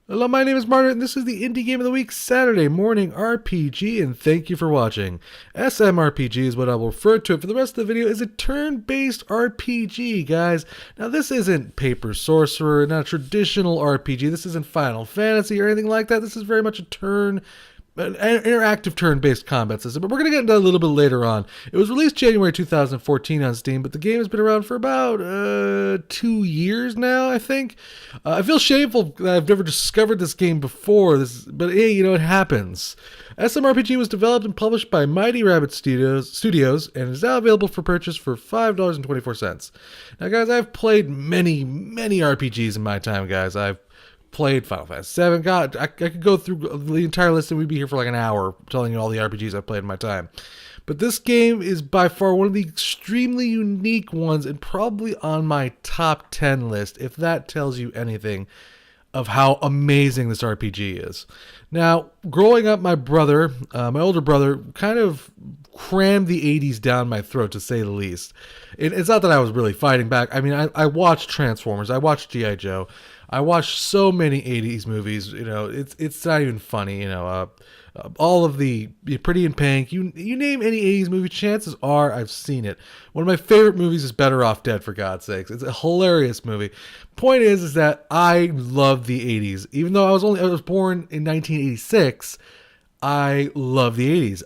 Hello, my name is Marty, and this is the Indie Game of the Week Saturday morning RPG, and thank you for watching. SMRPG is what I will refer to it for the rest of the video as a turn-based RPG, guys. Now, this isn't Paper Sorcerer, not a traditional RPG. This isn't Final Fantasy or anything like that. This is very much an interactive turn-based combat system, but we're going to get into that a little bit later on. It was released January 2014 on Steam, but the game has been around for about 2 years now, I think. I feel shameful that I've never discovered this game before, but hey, you know, it happens. SMRPG was developed and published by Mighty Rabbit Studios and is now available for purchase for $5.24. Now, guys, I've played many RPGs in my time, guys. I've played Final Fantasy VII. God, I could go through the entire list and we'd be here for like an hour telling you all the RPGs I've played in my time. But this game is by far one of the extremely unique ones and probably on my top 10 list, if that tells you anything of how amazing this RPG is. Now, growing up, my older brother, kind of crammed the 80s down my throat, to say the least. It's not that I was really fighting back. I mean, I watched Transformers. I watched G.I. Joe. I watched so many 80s movies, you know, it's not even funny, you know, all of the Pretty in Pink, you name any 80s movie, chances are I've seen it. One of my favorite movies is Better Off Dead, for God's sakes. It's a hilarious movie. Point is that I love the 80s. Even though I was born in 1986, I love the 80s.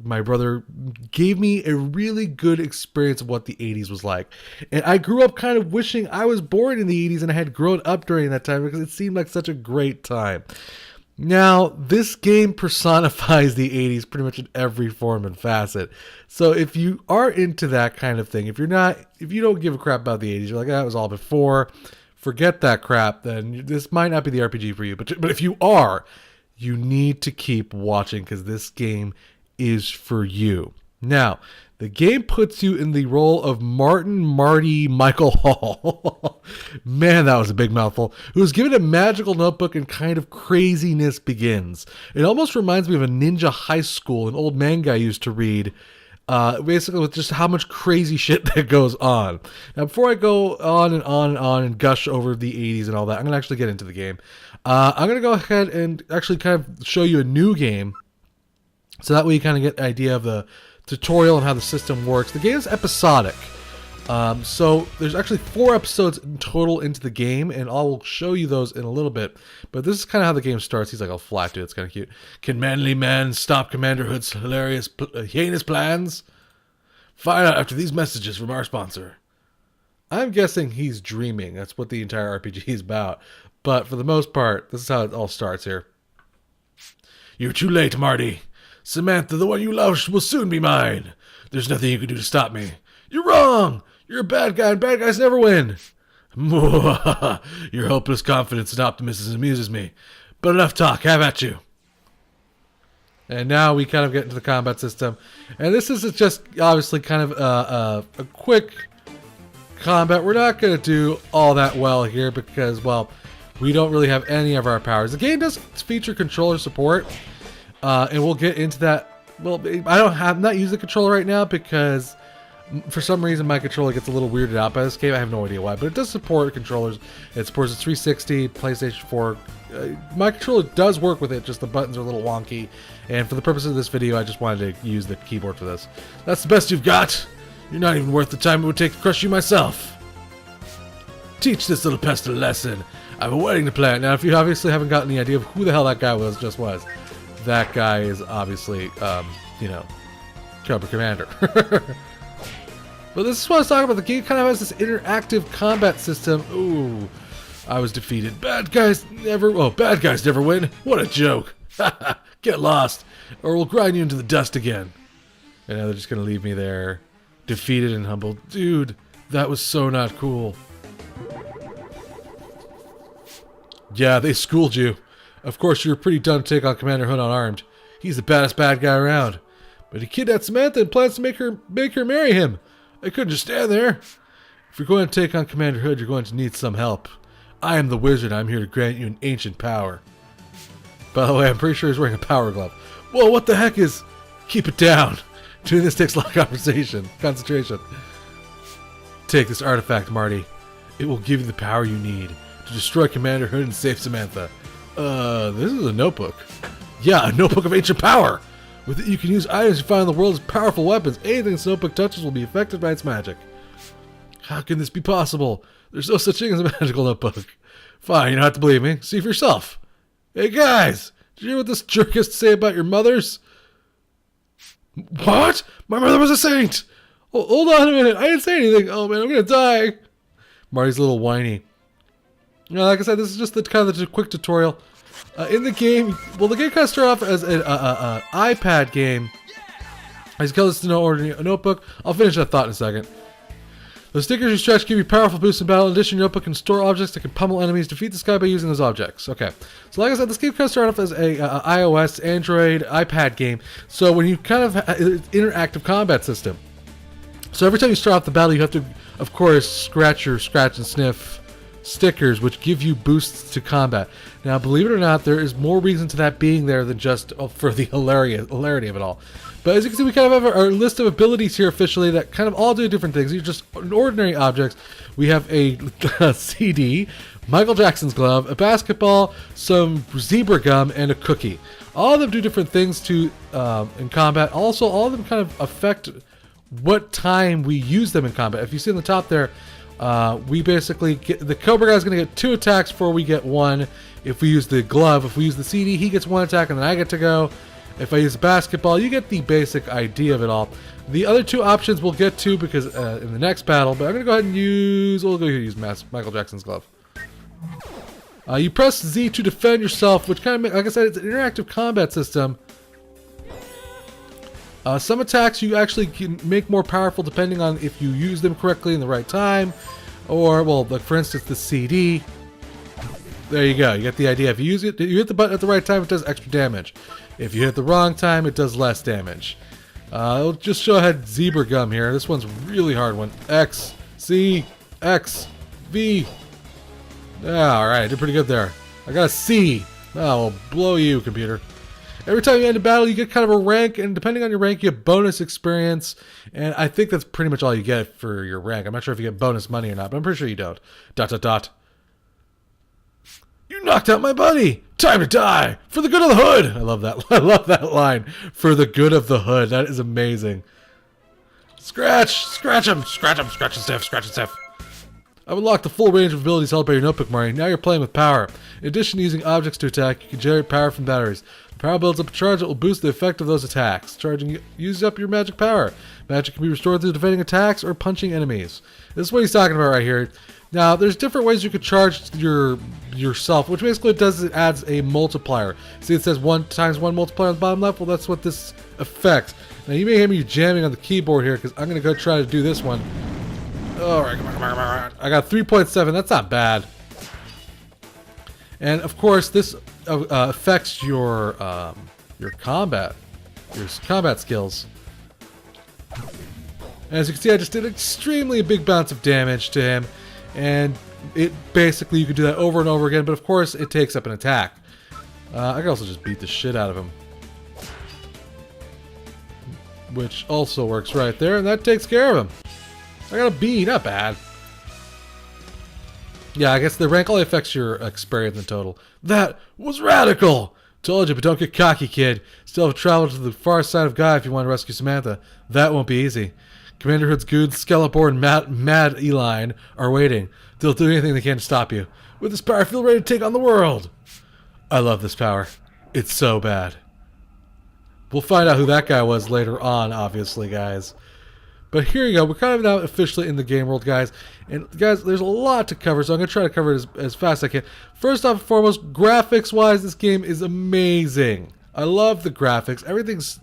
My brother gave me a really good experience of what the 80s was like. And I grew up kind of wishing I was born in the 80s and I had grown up during that time because it seemed like such a great time. Now, this game personifies the 80s pretty much in every form and facet. So if you are into that kind of thing, if you don't give a crap about the 80s, you're like, that was all before, forget that crap, then this might not be the RPG for you. But if you are, you need to keep watching because this game is for you. Now, the game puts you in the role of Marty Michael Hall. Man, that was a big mouthful. Who's given a magical notebook and kind of craziness begins. It almost reminds me of a Ninja High School, an old manga I used to read. Basically with just how much crazy shit that goes on. Now, before I go on and gush over the 80s and all that, I'm going to actually get into the game. I'm going to go ahead and actually kind of show you a new game. So that way you kind of get an idea of the tutorial and how the system works. The game is episodic. So there's actually 4 episodes in total into the game, and I'll show you those in a little bit. But this is kind of how the game starts. He's like a flat dude. It's kind of cute. Can manly man stop Commander Hood's heinous plans? Find out after these messages from our sponsor. I'm guessing he's dreaming. That's what the entire RPG is about. But for the most part, this is how it all starts here. You're too late, Marty. Samantha, the one you love, will soon be mine. There's nothing you can do to stop me. You're wrong. You're a bad guy, and bad guys never win. Your hopeless confidence and optimism amuses me. But enough talk. Have at you. And now we kind of get into the combat system. And this is just obviously kind of a quick combat. We're not going to do all that well here because, well, we don't really have any of our powers. The game does feature controller support. And we'll get into that. Well, I'm not using the controller right now because for some reason my controller gets a little weirded out by this game. I have no idea why, but it does support controllers. It supports the 360, PlayStation 4. My controller does work with it, just the buttons are a little wonky. And for the purpose of this video, I just wanted to use the keyboard for this. That's the best you've got. You're not even worth the time it would take to crush you myself. Teach this little pest a lesson. I have a wedding to plan. Now, if you obviously haven't gotten the idea of who the hell that guy was, that guy is obviously, Cobra Commander. But this is what I was talking about. The game kind of has this interactive combat system. Ooh, I was defeated. Bad guys never win. What a joke. Get lost, or we'll grind you into the dust again. And now they're just going to leave me there, defeated and humbled. Dude, that was so not cool. Yeah, they schooled you. Of course, you were pretty dumb to take on Commander Hood unarmed. He's the baddest bad guy around. But he kidnapped Samantha and plans to make her marry him. I couldn't just stand there. If you're going to take on Commander Hood, you're going to need some help. I am the wizard. I'm here to grant you an ancient power. By the way, I'm pretty sure he's wearing a power glove. Whoa, what the heck is... Keep it down. Doing this takes a lot of concentration. Take this artifact, Marty. It will give you the power you need to destroy Commander Hood and save Samantha. This is a notebook. Yeah, a notebook of ancient power. With it, you can use items you find in the world's powerful weapons. Anything this notebook touches will be affected by its magic. How can this be possible? There's no such thing as a magical notebook. Fine, you don't have to believe me. See for yourself. Hey guys, did you hear what this jerk has to say about your mothers? What? My mother was a saint! Oh, hold on a minute, I didn't say anything. Oh man, I'm gonna die. Marty's a little whiny. You know, like I said, this is just the kind of the quick tutorial. In the game, well, the game kind of starts off as an iPad game. I just call this no ordinary notebook. I'll finish that thought in a second. The stickers you stretch give you powerful boosts in battle. In addition, your notebook can store objects that can pummel enemies. Defeat this guy by using those objects. Okay. So like I said, this game kind of started off as a iOS, Android, iPad game. So when you kind of interactive combat system. So every time you start off the battle, you have to, of course, scratch and sniff stickers, which give you boosts to combat. Now, believe it or not, there is more reason to that being there than just for the hilarity of it all. But as you can see, we kind of have our list of abilities here officially that kind of all do different things. These are just ordinary objects. We have a CD, Michael Jackson's glove, a basketball, some zebra gum, and a cookie. All of them do different things to in combat. Also, all of them kind of affect what time we use them in combat. If you see on the top there, we basically get, the Cobra guy is going to get 2 attacks before we get 1. If we use the glove, if we use the CD, he gets 1 attack and then I get to go. If I use basketball, you get the basic idea of it all. The other 2 options we'll get to because in the next battle, but I'm going to go ahead and we'll go ahead and use Michael Jackson's glove. You press Z to defend yourself, which kind of, like I said, it's an interactive combat system. Some attacks you actually can make more powerful depending on if you use them correctly in the right time. Or, well, like for instance, the CD. There you go. You get the idea. If you use it, you hit the button at the right time, it does extra damage. If you hit the wrong time, it does less damage. I'll just show ahead zebra gum here. This one's a really hard one. X, C, X, V. Yeah, alright, did pretty good there. I got a C. Oh, well, blow you, computer. Every time you end a battle, you get kind of a rank, and depending on your rank, you get bonus experience. And I think that's pretty much all you get for your rank. I'm not sure if you get bonus money or not, but I'm pretty sure you don't. ... You knocked out my buddy! Time to die! For the good of the hood! I love that. I love that line. For the good of the hood. That is amazing. Scratch! Scratch him! Scratch him! Scratch and stiff! Scratch and stiff! I've unlocked the full range of abilities held by your notebook, Marty. Now you're playing with power. In addition to using objects to attack, you can generate power from batteries. The power builds up a charge that will boost the effect of those attacks. Charging uses up your magic power. Magic can be restored through defending attacks or punching enemies. This is what he's talking about right here. Now, there's different ways you could charge yourself, which basically does it adds a multiplier. See, it says 1 times 1 multiplier on the bottom left. Well, that's what this affects. Now, you may hear me jamming on the keyboard here because I'm going to go try to do this one. All right, come on. I got 3.7. That's not bad. And of course, this affects your combat skills. And as you can see, I just did an extremely big bounce of damage to him. And it basically, you could do that over and over again, but of course it takes up an attack. I can also just beat the shit out of him, which also works right there, and that takes care of him. I got a B, not bad. Yeah, I guess the rank only affects your experience in total. That was radical! Told you, but don't get cocky, kid. Still have traveled to the far side of Gaia if you want to rescue Samantha. That won't be easy. Commander Hood's goons, Skeletor, and Mad Eline are waiting. They'll do anything they can to stop you. With this power, feel ready to take on the world. I love this power. It's so bad. We'll find out who that guy was later on, obviously, guys. But here you go. We're kind of now officially in the game world, guys. And, guys, there's a lot to cover, so I'm going to try to cover it as fast as I can. First off and foremost, graphics-wise, this game is amazing. I love the graphics. Everything's...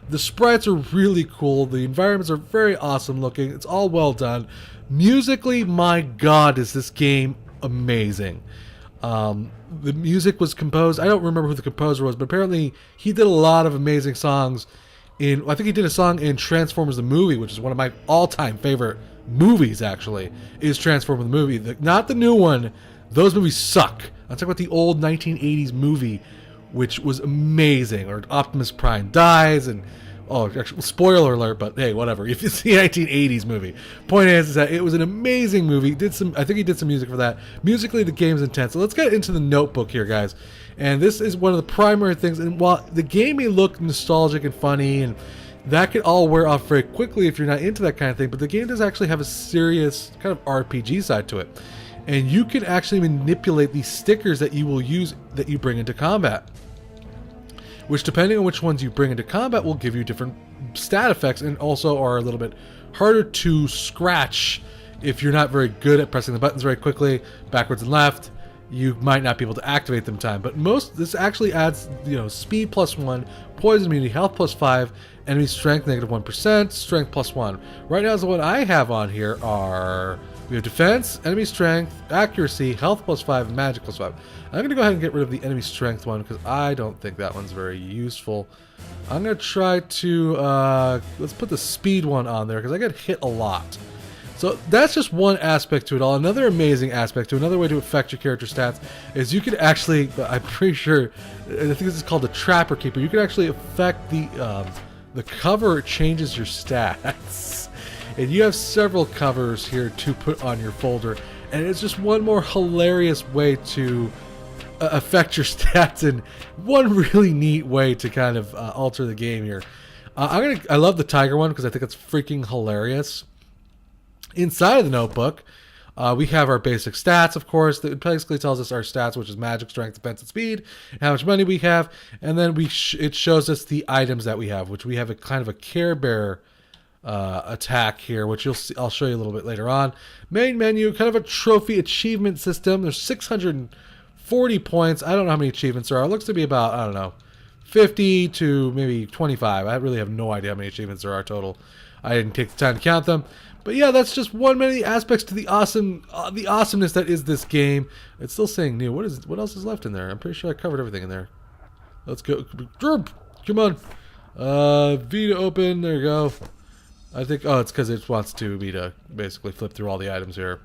The sprites are really cool. The environments are very awesome looking. It's all well done. Musically, my god, is this game amazing. The music was composed... I don't remember who the composer was, but apparently he did a lot of amazing songs. I think he did a song in Transformers the movie, which is one of my all-time favorite movies, actually, is Transformers the movie. Not the new one. Those movies suck. I'm talking about the old 1980s movie, which was amazing. Or Optimus Prime dies, and Oh, actually, spoiler alert, but hey, whatever. If it's the 1980s movie, point is that it was an amazing movie. I think he did some music for that. Musically, the game's intense. So let's get into the Notebook here, guys. And this is one of the primary things. And while the game may look nostalgic and funny, and that could all wear off very quickly if you're not into that kind of thing, but the game does actually have a serious kind of RPG side to it. And you can actually manipulate these stickers that you will use that you bring into combat, which, depending on which ones you bring into combat, will give you different stat effects and also are a little bit harder to scratch if you're not very good at pressing the buttons very quickly, backwards and left. You might not be able to activate them in time. But this actually adds, speed +1, poison immunity, health +5, enemy strength -1%, strength +1. Right now, the one I have on here are... we have defense, enemy strength, accuracy, health +5, and magic +5. I'm going to go ahead and get rid of the enemy strength one because I don't think that one's very useful. I'm going to try to, let's put the speed one on there because I get hit a lot. So that's just one aspect to it all. Another amazing aspect to another way to affect your character stats is you can actually, I'm pretty sure, I think this is called the Trapper Keeper, you can actually affect the cover changes your stats. And you have several covers here to put on your folder, and it's just one more hilarious way to affect your stats, and one really neat way to kind of alter the game here. I love the tiger one because I think it's freaking hilarious. Inside of the Notebook, we have our basic stats, of course. That basically tells us our stats, which is magic, strength, defense, and speed, and how much money we have, and then it shows us the items that we have, which we have a kind of a Care Bear attack here, which I'll show you a little bit later on. Main menu, kind of a trophy achievement system. There's 640 points. I don't know how many achievements there are. It looks to be about, I don't know, 50 to maybe 25. I really have no idea how many achievements there are total. I didn't take the time to count them. But yeah, that's just one many aspects to the awesomeness that is this game. It's still saying new. What else is left in there? I'm pretty sure I covered everything in there. Let's go. Come on. V to open. There you go. I think, it's because it wants me to basically flip through all the items here.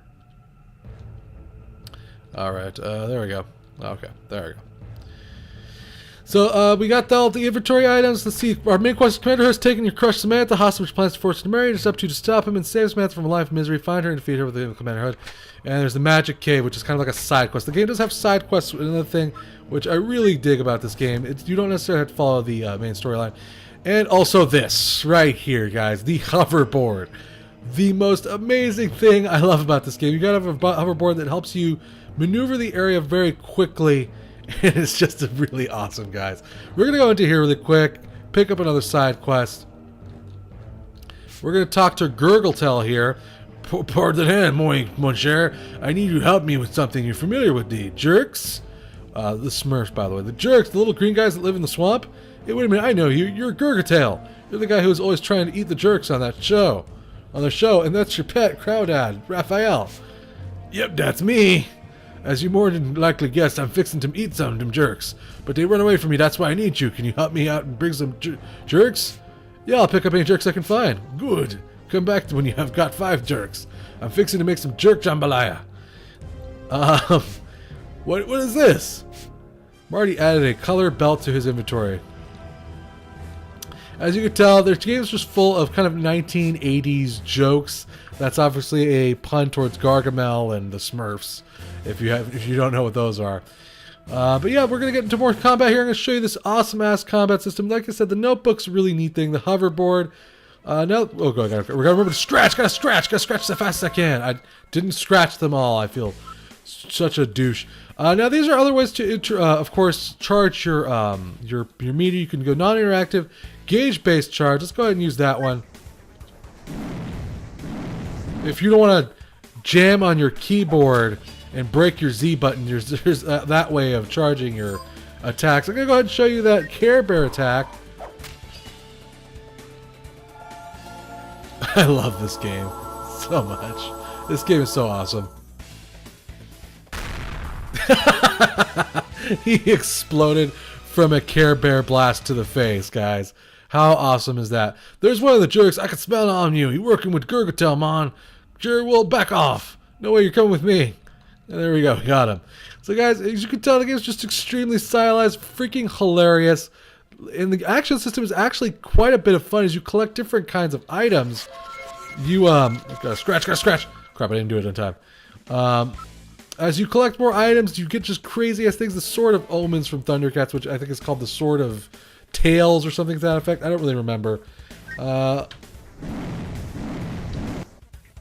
Alright, there we go. Okay, there we go. So, we got all the inventory items. Let's see. Our main quest: Commander has taken your crushed Samantha hostage, which plans to force her to marry. It's up to you to stop him and save Samantha from a life of misery. Find her and defeat her with the Commander Hood. And there's the Magic Cave, which is kind of like a side quest. The game does have side quests. Another thing which I really dig about this game, you don't necessarily have to follow the main storyline. And also this, right here, guys, the hoverboard. The most amazing thing I love about this game. You gotta have a hoverboard that helps you maneuver the area very quickly, and it's just really awesome, guys. We're gonna go into here really quick, pick up another side quest. We're gonna talk to Gurgletail here. Pardon, monsieur. I need you to help me with something. You're familiar with the jerks? The Smurfs, by the way. The jerks, the little green guys that live in the swamp? Hey, wait a minute, I know you. You're Gurgletail. You're the guy who was always trying to eat the jerks on that show. And that's your pet, Crowdad, Raphael. Yep, that's me. As you more than likely guessed, I'm fixing to eat some of them jerks. But they run away from me, that's why I need you. Can you help me out and bring some jerks? Yeah, I'll pick up any jerks I can find. Good. Come back when you have got 5 jerks. I'm fixing to make some jerk jambalaya. What is this? Marty added a color belt to his inventory. As you can tell, their game's just full of kind of 1980s jokes. That's obviously a pun towards Gargamel and the Smurfs, if you don't know what those are. But yeah, we're gonna get into more combat here. I'm gonna show you this awesome-ass combat system. Like I said, the Notebook's a really neat thing. The hoverboard. We're gonna remember to scratch. Gotta scratch as fast as I can. I didn't scratch them all. I feel such a douche. Now these are other ways to, of course, charge your meter. You can go non-interactive, gauge-based charge. Let's go ahead and use that one. If you don't want to jam on your keyboard and break your Z button, there's that way of charging your attacks. I'm gonna go ahead and show you that Care Bear attack. I love this game so much. This game is so awesome. He exploded from a Care Bear blast to the face, guys. How awesome is that? There's one of the jerks. I can smell it on you. You're working with Gurgletail, man. Sure, well, back off. No way, you're coming with me. And there we go. Got him. So, guys, as you can tell, the game's just extremely stylized, freaking hilarious. And the action system is actually quite a bit of fun as you collect different kinds of items. You gotta scratch. Crap, I didn't do it on time. As you collect more items, you get just crazy ass things. The Sword of Omens from Thundercats, which I think is called the Sword of Tails or something to that effect. I don't really remember. I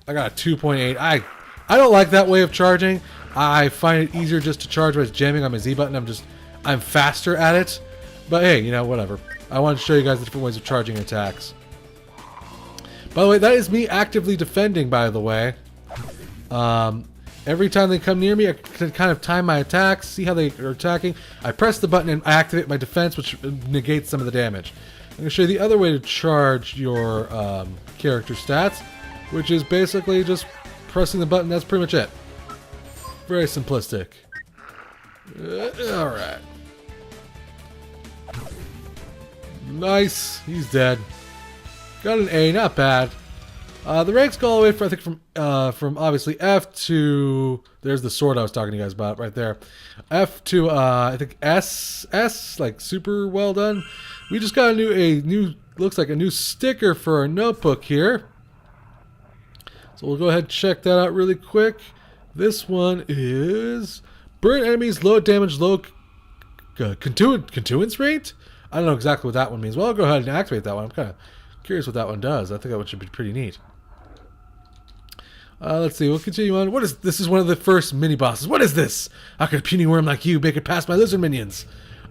got a 2.8. I don't like that way of charging. I find it easier just to charge by jamming on my Z button. I'm faster at it. But hey, you know, whatever. I wanted to show you guys the different ways of charging attacks. By the way, that is me actively defending, by the way. Every time they come near me, I can kind of time my attacks, see how they are attacking. I press the button and I activate my defense, which negates some of the damage. I'm going to show you the other way to charge your character stats, which is basically just pressing the button. That's pretty much it. Very simplistic. Alright. Nice. He's dead. Got an A. Not bad. The ranks go all the way from, I think, from obviously F to... There's the sword I was talking to you guys about right there. F to, I think, S. Like, super well done. We just got a new, looks like a new sticker for our notebook here. So we'll go ahead and check that out really quick. This one is... Burn enemies, low damage, low continuance rate? I don't know exactly what that one means. Well, I'll go ahead and activate that one. I'm kind of curious what that one does. I think that one should be pretty neat. Let's see. We'll continue on. This is one of the first mini-bosses. What is this? How could a puny worm like you make it past my lizard minions?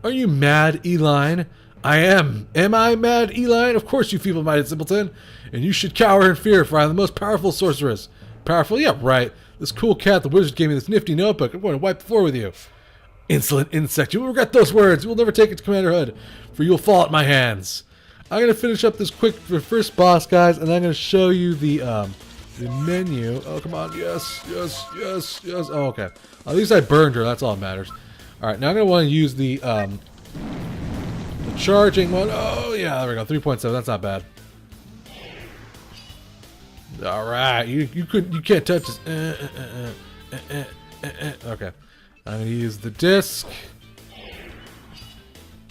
Are you mad, Eline? I am. Am I mad, Eline? Of course, you feeble-minded simpleton. And you should cower in fear, for I am the most powerful sorceress. Powerful? Yeah, right. This cool cat, the wizard, gave me this nifty notebook. I'm going to wipe the floor with you. Insolent insect. You will regret those words. You will never take it to Commander Hood, for you will fall at my hands. I'm going to finish up this quick first boss, guys, and I'm going to show you the menu. Oh, come on. Yes. Oh, okay. At least I burned her. That's all that matters. All right, now I'm going to want to use the charging one. Oh, yeah, there we go. 3.7. That's not bad. All right. You can't touch this. Okay. I'm going to use the disc.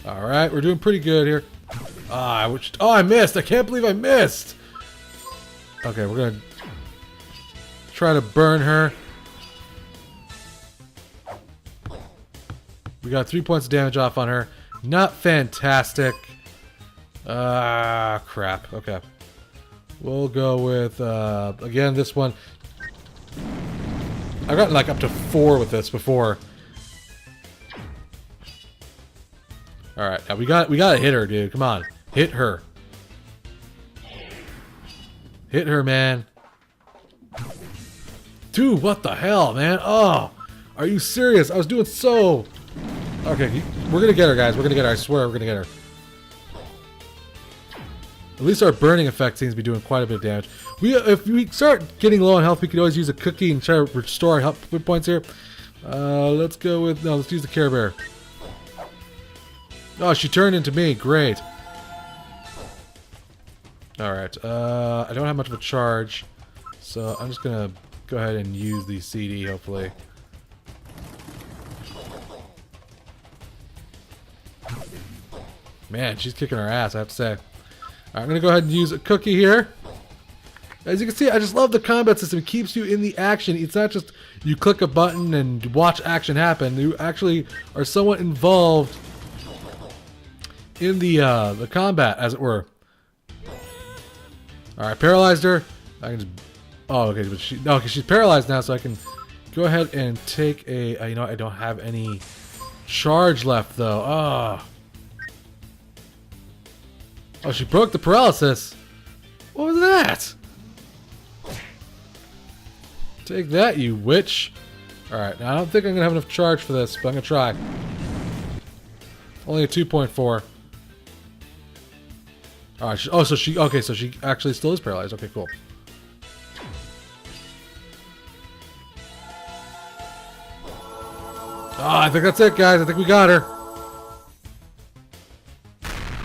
All right, we're doing pretty good here. Oh, I missed. I can't believe I missed. Okay, we're going to try to burn her. We got 3 points of damage off on her. Not fantastic. Crap. Okay. We'll go with, again, this one. I've gotten like up to 4 with this before. Alright, now we gotta hit her, dude. Come on. Hit her. Hit her, man. Dude, what the hell, man? Oh, are you serious? I was doing so... Okay, we're gonna get her, guys. We're gonna get her. I swear we're gonna get her. At least our burning effect seems to be doing quite a bit of damage. If we start getting low on health, we could always use a cookie and try to restore our health points here. Let's go with... No, let's use the Care Bear. Oh, she turned into me. Great. Alright. I don't have much of a charge. So I'm just going to go ahead and use the CD, hopefully. Man, she's kicking her ass, I have to say. I'm going to go ahead and use a cookie here. As you can see, I just love the combat system. It keeps you in the action. It's not just you click a button and watch action happen. You actually are somewhat involved in the combat, as it were. All right, paralyzed her. I can just... Oh, okay, but okay, she's paralyzed now, so I can go ahead and take a... you know, I don't have any charge left, though. Oh, she broke the paralysis. What was that? Take that, you witch. Alright, now I don't think I'm going to have enough charge for this, but I'm going to try. Only a 2.4. Alright, okay, so she actually still is paralyzed. Okay, cool. I think that's it, guys. I think we got her.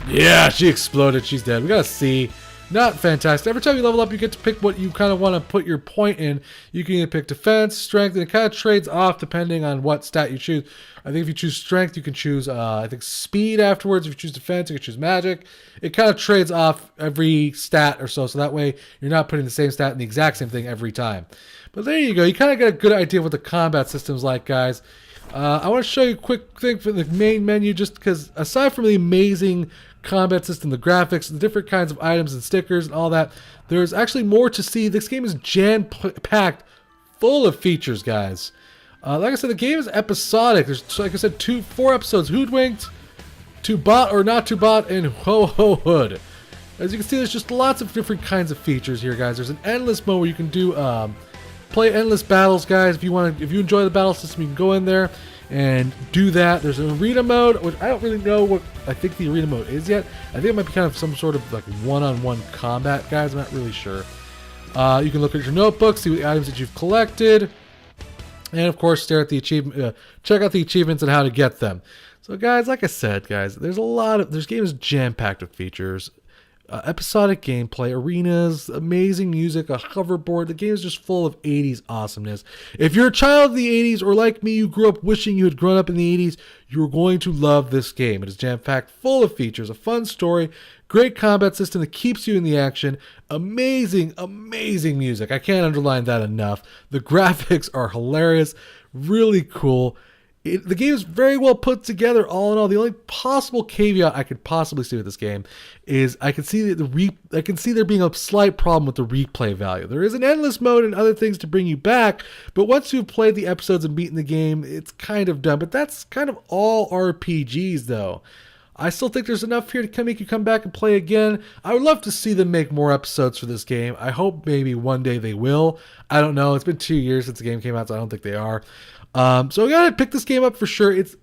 Yeah, she exploded. She's dead. We got a C. not fantastic. Every time you level up, you get to pick what you kind of want to put your point in. You can either pick defense, strength, and it kind of trades off depending on what stat you choose. I think if you choose strength, you can choose, I think, speed afterwards. If you choose defense, you can choose magic. It kind of trades off every stat or so that way you're not putting the same stat in the exact same thing every time. But there you go. You kind of get a good idea of what the combat system's like, guys. I want to show you a quick thing for the main menu, just because aside from the amazing combat system, the graphics, the different kinds of items and stickers and all that, there's actually more to see. This game is jam-packed full of features, guys. Like I said, the game is episodic. There's, like I said, 4 episodes: Hoodwinked, To Bot or Not To Bot, and Ho Ho Hood. As you can see, there's just lots of different kinds of features here, guys. There's an endless mode where you can do play endless battles, guys. If you enjoy the battle system, you can go in there and do that. There's an arena mode, which I don't really know what I think the arena mode is yet. I think it might be kind of some sort of like one-on-one combat, guys. I'm not really sure. You can look at your notebook, see the items that you've collected, and of course, stare at the achievement, check out the achievements and how to get them. So, guys, like I said, guys, this game is jam-packed with features. Episodic gameplay, arenas, amazing music, a hoverboard. The game is just full of 80s awesomeness. If you're a child of the 80s, or like me, you grew up wishing you had grown up in the 80s, you're going to love this game. It is jam-packed, full of features, a fun story, great combat system that keeps you in the action, amazing, amazing music. I can't underline that enough. The graphics are hilarious, really cool. The game is very well put together, all in all. The only possible caveat I could possibly see with this game is I can see there being a slight problem with the replay value. There is an endless mode and other things to bring you back, but once you've played the episodes and beaten the game, it's kind of done. But that's kind of all RPGs, though. I still think there's enough here to make you come back and play again. I would love to see them make more episodes for this game. I hope maybe one day they will. I don't know. It's been 2 years since the game came out, so I don't think they are. So I gotta pick this game up for sure. It's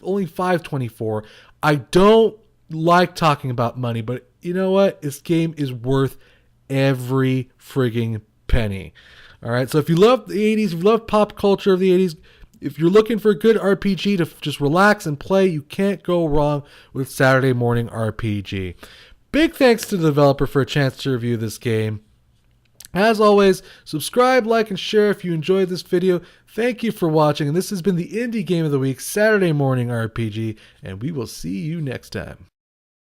only $5.24. I don't like talking about money, but you know what? This game is worth every frigging penny. All right. So if you love the 80s, if you love pop culture of the 80s, if you're looking for a good RPG to just relax and play, you can't go wrong with Saturday Morning RPG. Big thanks to the developer for a chance to review this game. As always, subscribe, like, and share if you enjoyed this video. Thank you for watching, and this has been the Indie Game of the Week, Saturday Morning RPG, and we will see you next time.